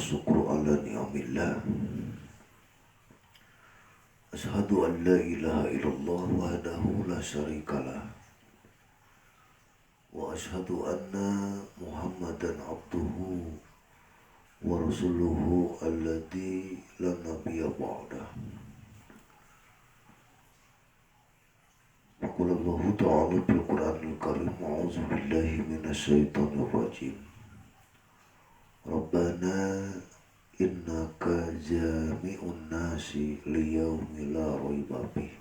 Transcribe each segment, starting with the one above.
syukru ala ni'amillah. Asyhadu an la ilaha illallah wahdahu la syarikalah. Wa asyhadu anna Muhammadan abduhu wa rasuluhu alladzi la nabiyya ba'dah. Qala Allah ta'ala fil Qur'anil Karim, a'udzu billahi minasy syaithanir rajim. Rabbana innaka jami'un nasi liyaumi la raiba fih.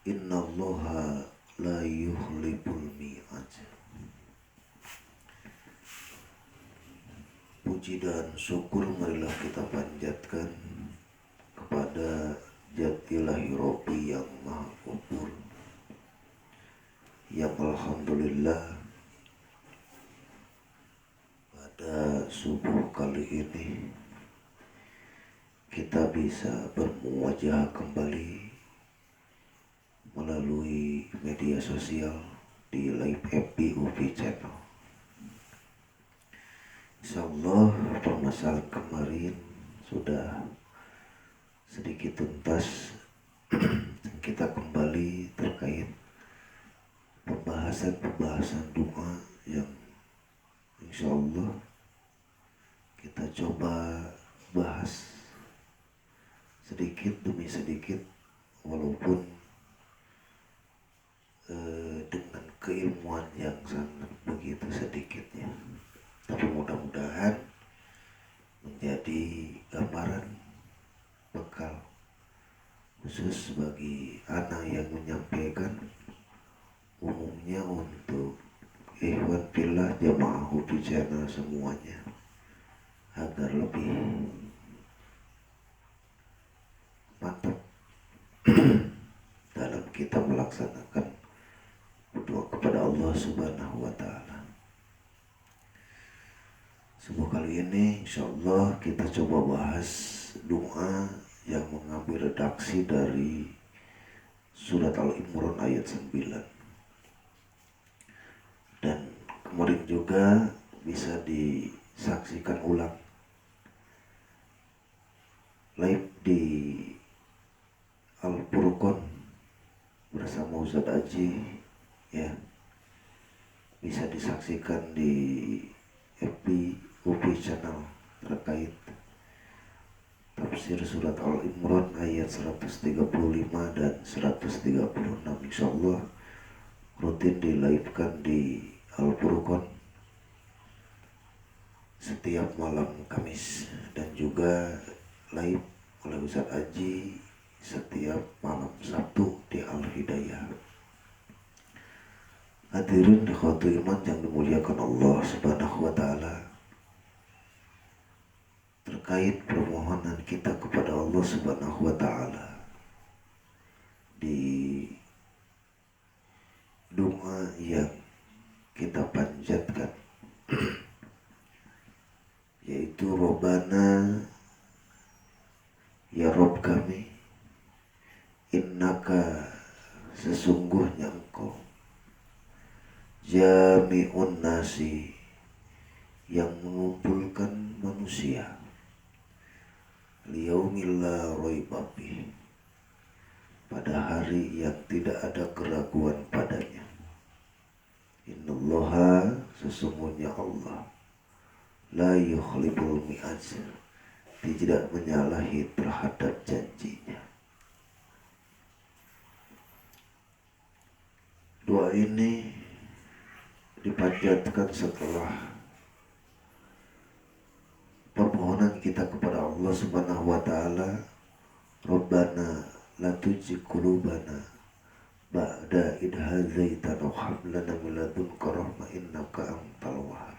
Innallaha la yukhliful mi'ad. Puji dan syukur marilah kita panjatkan kepada Jati Ilahi Rabbi yang Maha Ghafur, yang alhamdulillah pada subuh kali ini kita bisa bermuwajah kembali melalui media sosial di live FB UFI Channel. Insyaallah permasalahan kemarin sudah sedikit tuntas. Kita kembali terkait pembahasan doa yang insyaallah kita coba bahas sedikit demi sedikit, walaupun dengan keilmuan yang sangat begitu sedikitnya, tapi mudah-mudahan menjadi gambaran bekal khusus bagi anak yang menyampaikan, umumnya untuk ikhwan fillah jamaah UFI Channel semuanya, agar lebih mantap dalam kita melaksanakan berdoa kepada Allah Subhanahu wa Ta'ala. Subuh kali ini insyaallah kita coba bahas doa yang mengambil redaksi dari surat Al-Imran ayat 9. Dan kemudian juga bisa disaksikan ulang live di Al-Furqan bersama Ustaz Aji, ya. Bisa disaksikan di FB UFI Channel terkait tafsir surat Al-Imran ayat 135 dan 136. Insyaallah rutin di-live-kan di Al-Furqan setiap malam Kamis, dan juga live oleh Ustaz Aji setiap malam Sabtu di Al-Hidayah. Hadirin ikhwatul iman yang dimuliakan Allah Subhanahu wa Ta'ala, terkait permohonan kita kepada Allah Subhanahu wa Ta'ala di doa yang kita panjatkan, yaitu Rabbana, ya Rabb kami, innaka, sesungguhnya Engkau, jami'un nasi, yang mengumpulkan manusia, liyaumil la raiba fih, pada hari yang tidak ada keraguan padanya. Innallaha, sesungguhnya Allah, la yukhliful mi'ad, tidak menyalahi terhadap janjinya. Doa ini dipanjatkan setelah permohonan kita kepada Allah Subhanahu wa Ta'ala, Rabbana la tuzigh qulubana ba'da idh hadzaitana wa hab lana min ladunka rahmah innaka antal wahhab.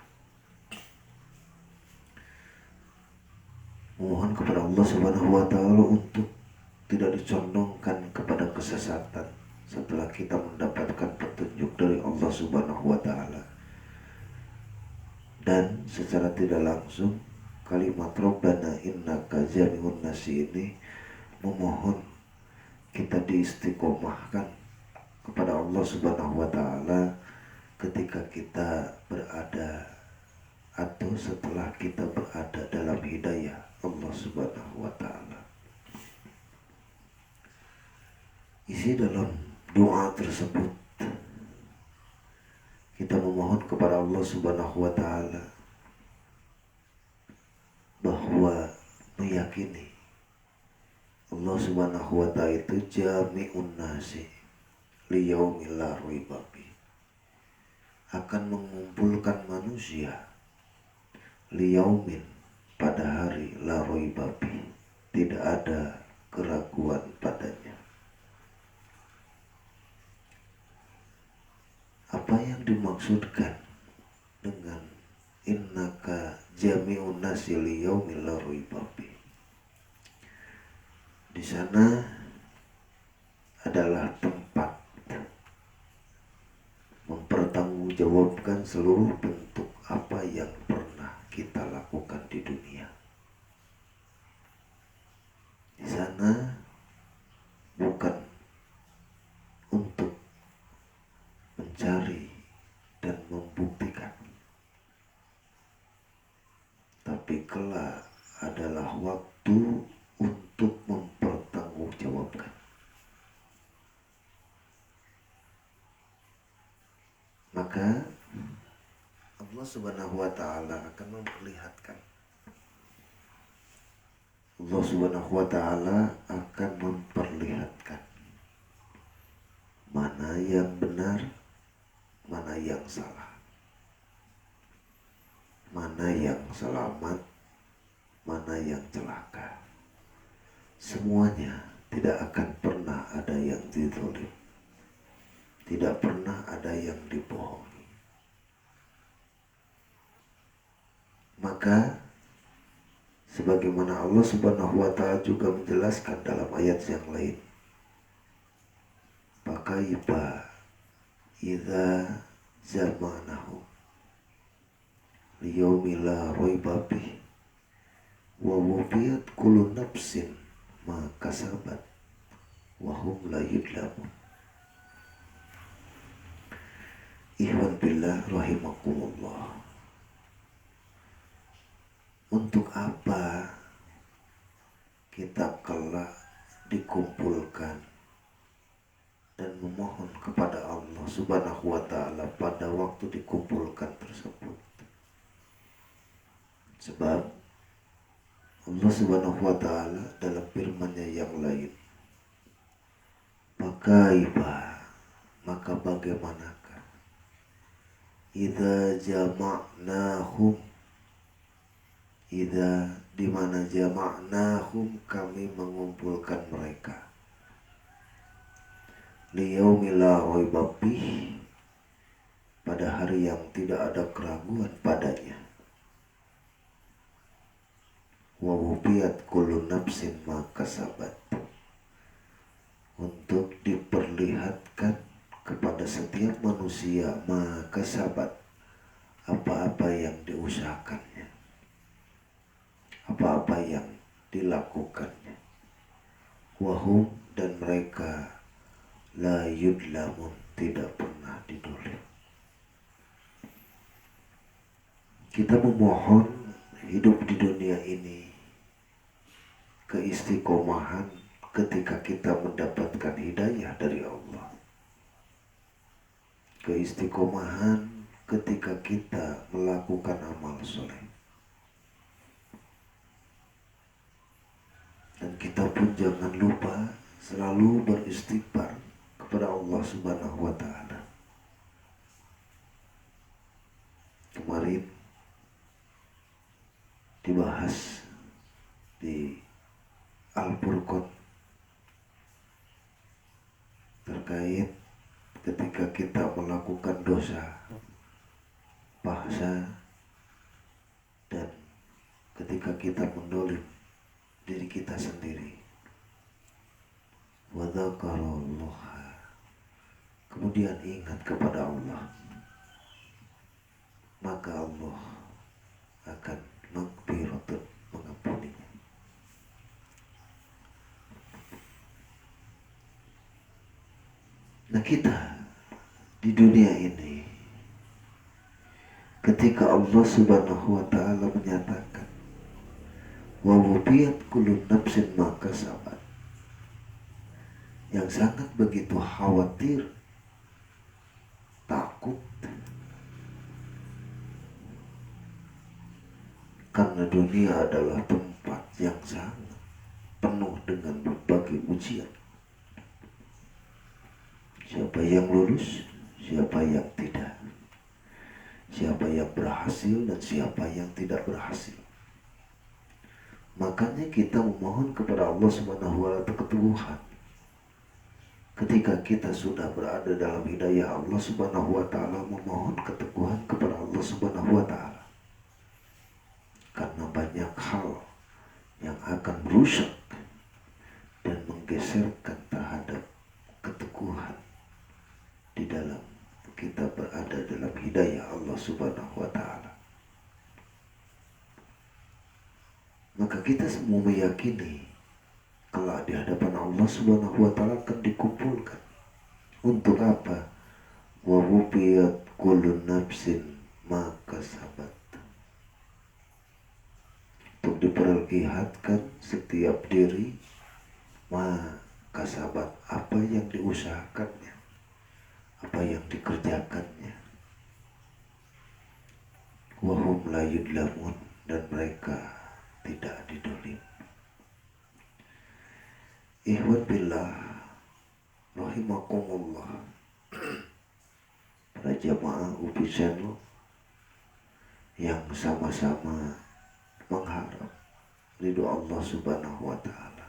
Mohon kepada Allah Subhanahu wa Ta'ala untuk tidak dicondongkan kepada kesesatan setelah kita mendapatkan petunjuk dari Allah Subhanahu wa Ta'ala. Dan secara tidak langsung kalimat Rabbana innaka jami'un nasi ini memohon kita diistiqomahkan kepada Allah Subhanahu wa Ta'ala ketika kita berada atau setelah kita berada dalam hidayah Allah Subhanahu wa taala. Isi dalam doa tersebut kita memohon kepada Allah Subhanahu wa taala bahwa meyakini Allah Subhanahu wa ta'ala itu jami'un nasi liyaumil la raiba fi, akan mengumpulkan manusia liyaumin pada hari la raiba fi, tidak ada keraguan padanya. Apa yang dimaksudkan dengan innaka jami'un nasi liyaumil la raiba fi? Di sana adalah tempat mempertanggungjawabkan seluruh bentuk apa yang pernah kita lakukan di dunia. Di sana bukan untuk mencari dan membuktikan, tapi kelak adalah waktu untuk mempertanggungjawabkan. Maka Allah Subhanahu wa taala akan memperlihatkan, Allah Subhanahu wa taala akan memperlihatkan mana yang benar, mana yang salah, mana yang selamat, mana yang celaka. Semuanya tidak akan pernah ada yang dizalim, tidak pernah ada yang dibohongi. Maka sebagaimana Allah Subhanahu wa taala juga menjelaskan dalam ayat yang lain, fakaifa idza zamanahu liyaumil la raiba fihi wa wufiyat kullu nafsin ma kasabat wa hum la yudlamun. Ikhwan billah rahimakumullah. Untuk apa kita kelak dikumpulkan dan memohon kepada Allah Subhanahu wa taala pada waktu dikumpulkan tersebut? Sebab Allah Subhanahu wa taala dalam firman-Nya yang lain, maka bagaimanakah idza jama'nahum, idza dimana jama'nahum kami mengumpulkan mereka, liyaumil la raiba fihi pada hari yang tidak ada keraguan padanya, wa wufiyat kullu nafsin ma kasabat, untuk diperlihatkan kepada setiap manusia ma kasabat, apa-apa yang diusahakannya, apa-apa yang dilakukannya, wahum dan mereka la yudlamun tidak pernah didolim. Kita memohon hidup di dunia ini keistiqomahan ketika kita mendapatkan hidayah dari Allah, keistiqomahan ketika kita melakukan amal soleh, dan kita pun jangan lupa selalu beristighfar kepada Allah Subhanahu wa taala. Kemarin dibahas di Al-Furqan terkait ketika kita melakukan dosa, bahasa, dan ketika kita mendolim diri kita sendiri. Wa dzakarallaha, kemudian ingat kepada Allah, maka Allah akan maghfiratun, mengampuninya. Nah, kita di dunia ini ketika Allah Subhanahu wa taala menyatakan wa wufiyat kullu nafsin ma kasabat, yang sangat begitu khawatir, takut, karena dunia adalah tempat yang sangat penuh dengan berbagai ujian. Siapa yang lulus, siapa yang tidak, siapa yang berhasil dan siapa yang tidak berhasil. Makanya kita memohon kepada Allah Subhanahu wa taala keteguhan. Ketika kita sudah berada dalam hidayah Allah Subhanahu wa taala, memohon keteguhan kepada Allah Subhanahu wa taala. Karena banyak hal yang akan merusak dan menggeserkan terhadap keteguhan di dalam kita berada dalam hidayah Allah Subhanahu wa taala. Maka kita semua meyakini kalau di hadapan Allah Subhanahu wa taala akan dikumpulkan. Untuk apa? Wa wufiyat kullu nafsin ma kasabat. Untuk diperlihatkan setiap diri ma kasabat, apa yang diusahakannya, apa yang dikerjakannya. Wa hum la yudlamun, dan mereka tidak didolim. Ikhwan billah rahimakumullah, para jamaah UPI Channel yang sama-sama mengharap ridho Allah Subhanahu wa taala.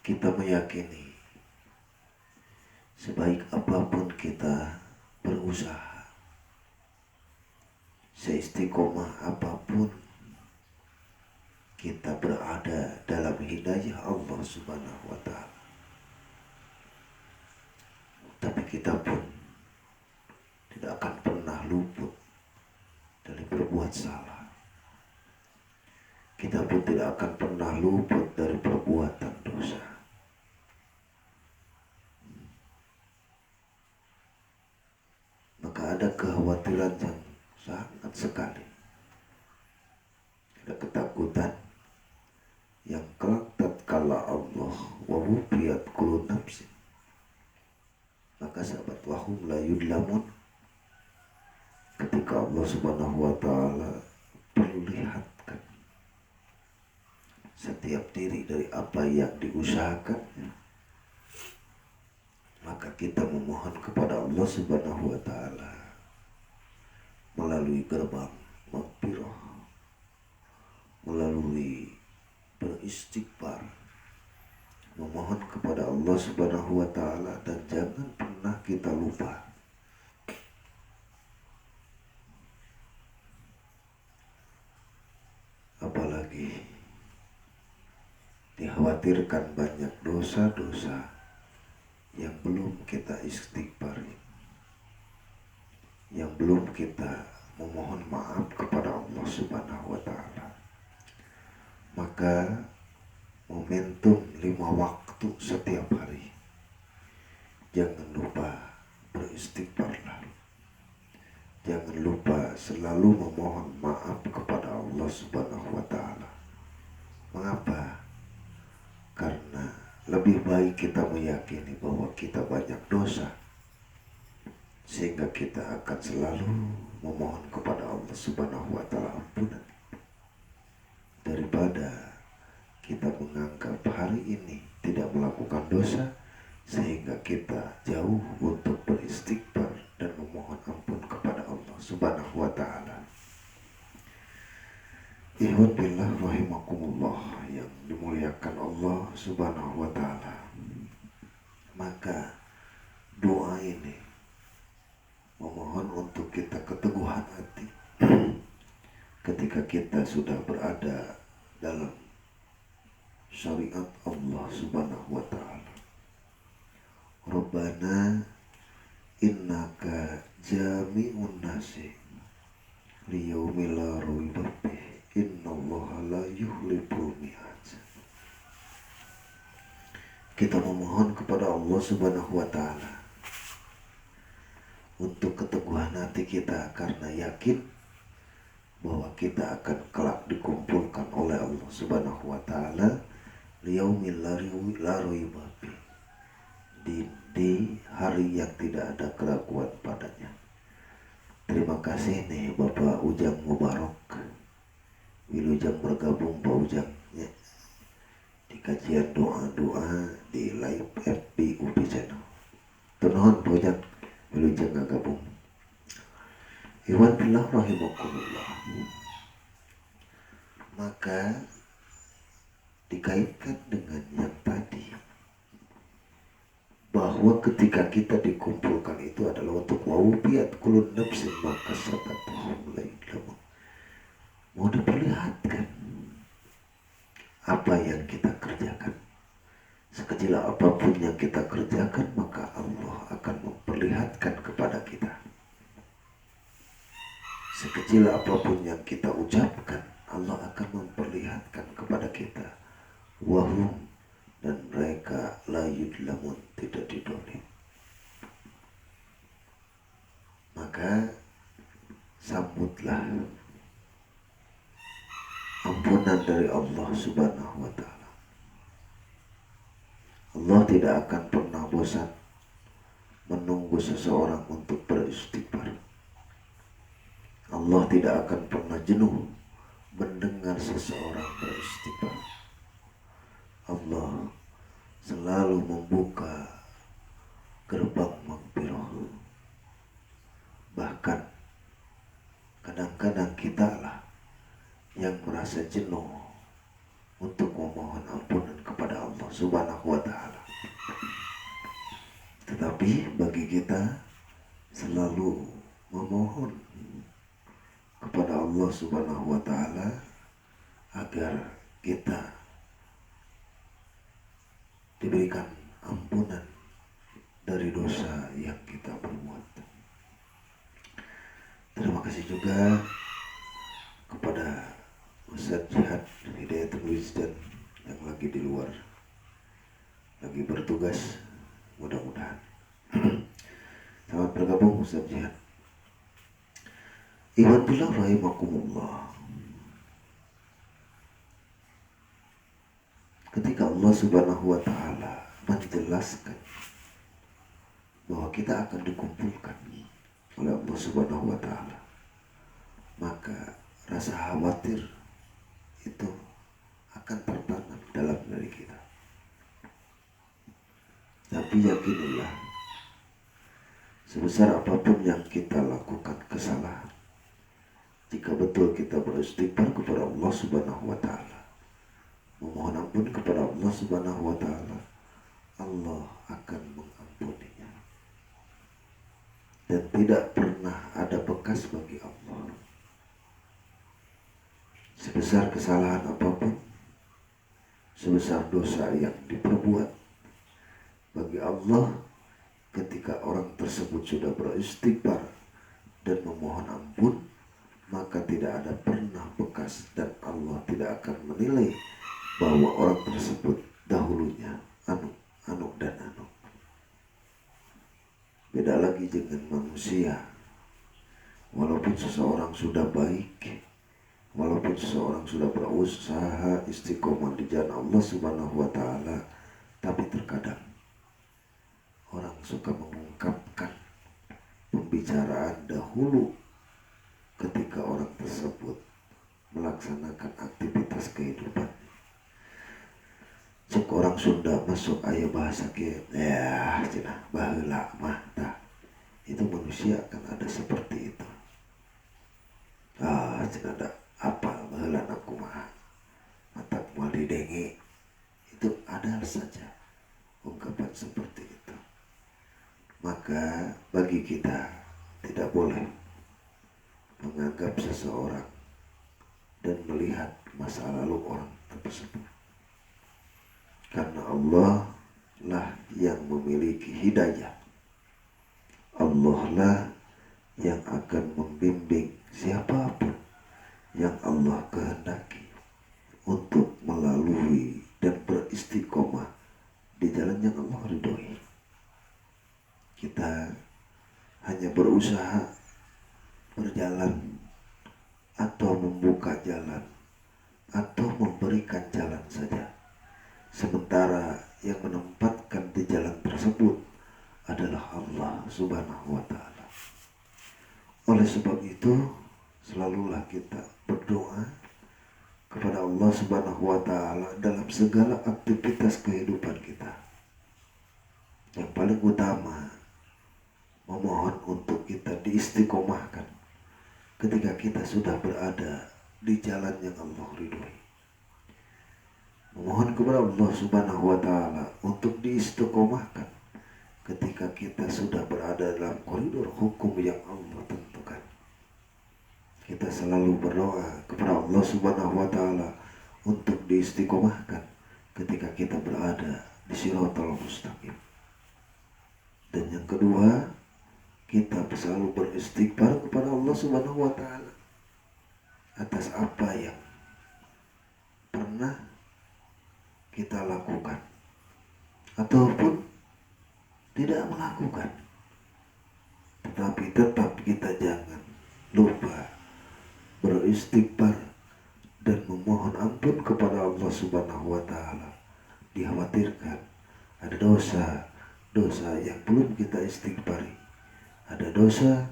Kita meyakini sebaik apapun kita berusaha, seistiqomah apapun kita berada dalam hidayah Allah Subhanahu wa taala, tapi kita pun tidak akan pernah luput dari berbuat salah. Kita pun tidak akan pernah luput dari perbuatan dosa. Maka ada kekhawatiran yang sangat sekali, ada ketakutan yang kelak tatkala Allah wa wufiyat kullu nafsin maka sahabat wahum la yudlamun, ketika Allah Subhanahu wa taala perlihatkan setiap diri dari apa yang diusahakannya, maka kita memohon kepada Allah Subhanahu wa taala melalui gerbang maghfirah, melalui beristighfar, memohon kepada Allah Subhanahu wa taala, dan jangan pernah kita lupa apalagi dikhawatirkan banyak dosa-dosa yang belum kita istighfari, yang belum kita memohon maaf kepada Allah Subhanahu wa taala. Maka momentum 5 waktu setiap hari, jangan lupa beristighfarlah. Jangan lupa selalu memohon maaf kepada Allah Subhanahu wa taala. Mengapa? Karena lebih baik kita meyakini bahwa kita banyak dosa, sehingga kita akan selalu memohon kepada Allah Subhanahu wa taala ampunan, daripada kita menganggap hari ini tidak melakukan dosa sehingga kita jauh untuk beristighfar dan memohon ampun kepada Allah Subhanahu wa taala. Ikhwan billah rahimakumullah yang dimuliakan Allah Subhanahu wa taala. Maka doa ini memohon untuk kita keteguhan hati ketika kita sudah berada dalam syariat Allah Subhanahu wa taala. Rabbana innaka jami'un nasi liyaumil la raiba fihi innallaha la yukhliful mi'ad. Kita memohon kepada Allah Subhanahu wa taala untuk keteguhan kita karena yakin bahwa kita akan kelak dikumpulkan oleh Allah Subhanahu wa taala liyaumil la raiba di hari yang tidak ada keraguan padanya. Terima kasih nih Bapak Ujang Mubarak, Wilujeng bergabung Pak Ujang ya, di kajian doa-doa di live FB UB channel. Tunuhun Pak Ujang, Wilujeng gabung. Iwan billah rahimakumullah. Maka dikaitkan dengan yang tadi, bahwa ketika kita dikumpulkan itu adalah untuk wawubiat kulun nafsin maka sabatuhum lailamu. Mau diperlihatkan apa yang kita kerjakan. Sekecil apapun yang kita kerjakan, maka Allah akan memperlihatkan kepada kita. Sekecil apapun yang kita ucapkan, Allah akan memperlihatkan kepada kita. Wahum, dan mereka la yudlamun, tidak didolim. Maka sambutlah ampunan dari Allah Subhanahu wa taala. Allah tidak akan pernah bosan menunggu seseorang untuk beristighfar. Allah tidak akan pernah jenuh mendengar seseorang beristighfar. Allah selalu membuka gerbang maghfirah. Bahkan kadang-kadang kita lah yang merasa jenuh untuk memohon ampunan kepada Allah Subhanahu wa taala. Tetapi bagi kita selalu memohon kepada Allah Subhanahu wa taala agar kita diberikan ampunan dari dosa yang kita perbuat. Terima kasih juga kepada Ustaz Jihad Hidayatul Wisdan yang lagi di luar, lagi bertugas, mudah-mudahan. Selamat bergabung Ustaz Jihad. Iwan billah rahimakumullah. Ketika Allah Subhanahu wa taala menjelaskan bahwa kita akan dikumpulkan oleh Allah Subhanahu wa taala, maka rasa khawatir itu akan tertanam dalam diri kita. Tapi yakinilah, sebesar apapun yang kita lakukan kesalahan, jika betul kita beristighfar kepada Allah Subhanahu wa taala, memohon ampun kepada Allah Subhanahu wa taala, Allah akan mengampuninya. Dan tidak pernah ada bekas bagi Allah. Sebesar kesalahan apapun, sebesar dosa yang diperbuat, bagi Allah ketika orang tersebut sudah beristighfar dan memohon ampun, maka tidak ada pernah bekas, dan Allah tidak akan menilai bahwa orang tersebut dahulunya anu dan anu. Beda lagi dengan manusia. Walaupun seseorang sudah baik, walaupun seseorang sudah berusaha istiqomah di jalan Allah Subhanahu wa taala, tapi terkadang orang suka mengungkapkan pembicaraan dahulu ketika orang tersebut melaksanakan aktivitas kehidupan. Cek orang Sunda masuk ayah bahasa ke ya cenah baheula mah tah. Itu manusia kan ada seperti itu. Cenah ada apa baheula aku mah mata moal didengi. Itu ada saja ungkapan seperti itu. Maka bagi kita tidak boleh menganggap seseorang dan melihat masa lalu orang tersebut. Karena Allah lah yang memiliki hidayah. Allah lah yang akan membimbing siapapun yang Allah kehendaki untuk melalui dan beristiqomah di jalan yang Allah ridhoi. Kita hanya berusaha berjalan atau membuka jalan atau memberikan jalan saja, sementara yang menempatkan di jalan tersebut adalah Allah Subhanahu wa Ta'ala. Oleh sebab itu, selalulah kita berdoa kepada Allah Subhanahu wa Ta'ala dalam segala aktivitas kehidupan kita. Yang paling utama, memohon untuk kita diistiqomahkan ketika kita sudah berada di jalan yang Allah ridhoi. Memohon kepada Allah Subhanahu wa Ta'ala untuk diistiqomahkan ketika kita sudah berada dalam koridor hukum yang Allah tentukan. Kita selalu berdoa kepada Allah Subhanahu wa Ta'ala untuk diistiqomahkan ketika kita berada di Shiratal Mustaqim. Dan yang kedua, kita selalu beristighfar kepada Allah Subhanahu wa Ta'ala atas apa yang pernah kita lakukan ataupun tidak melakukan. Tetapi tetap kita jangan lupa beristighfar dan memohon ampun kepada Allah Subhanahu wa Ta'ala. Dikhawatirkan ada dosa yang belum kita istighfari, ada dosa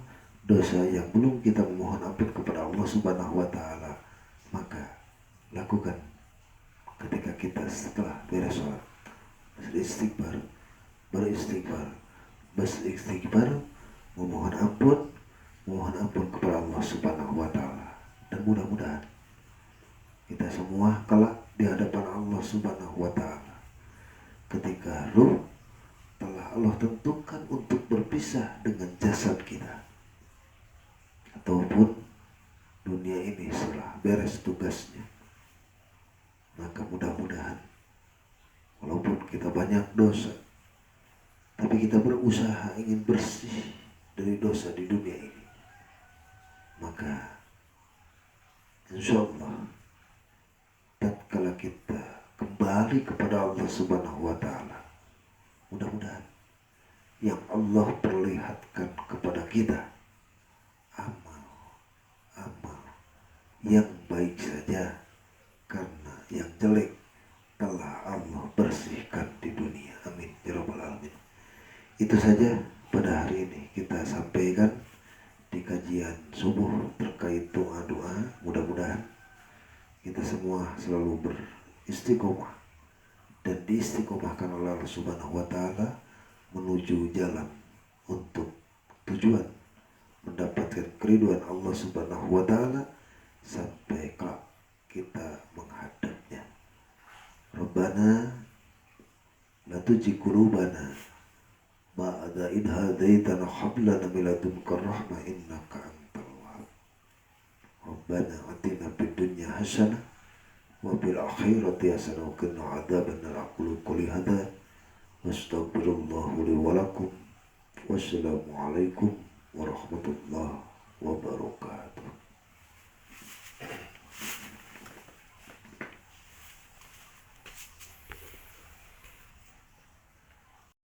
yang belum kita memohon ampun kepada Allah Subhanahu wa Ta'ala. Maka lakukan ketika kita setelah beres sholat, beristighfar, memohon ampun kepada Allah Subhanahu wa Ta'ala. Dan mudah-mudahan kita semua kelak di hadapan Allah Subhanahu wa Ta'ala ketika ruh telah Allah tentukan untuk berpisah dengan jasad kita, ataupun dunia ini setelah beres tugasnya, maka mudah-mudahan walaupun kita banyak dosa, tapi kita berusaha ingin bersih dari dosa di dunia ini, maka insya Allah tatkala kita kembali kepada Allah Subhanahu wa Ta'ala, mudah-mudahan yang Allah perlihatkan kepada kita amal yang baik saja, karena yang jelek telah Allah bersihkan di dunia. Amin ya rabbal alamin. Itu saja pada hari ini kita sampaikan di kajian subuh terkait doa-doa. Mudah-mudahan kita semua selalu beristiqomah dan diistiqomahkan oleh Allah Subhanahu wa Ta'ala menuju jalan untuk tujuan mendapatkan keriduan Allah Subhanahu wa Ta'ala sampai kelak kita menghadapnya. Rabbana la tuzigh qulubana ba'da idh hadaitana wa hab lana min ladunka rahmah innaka antal wahhab. Rabbana atina fid dunya hasanah wa fil akhirati hasanah wa qina adzabannar. Aqulu qouli hadza wastaghfirullah li wa lakum. Wassalamu alaikum warahmatullahi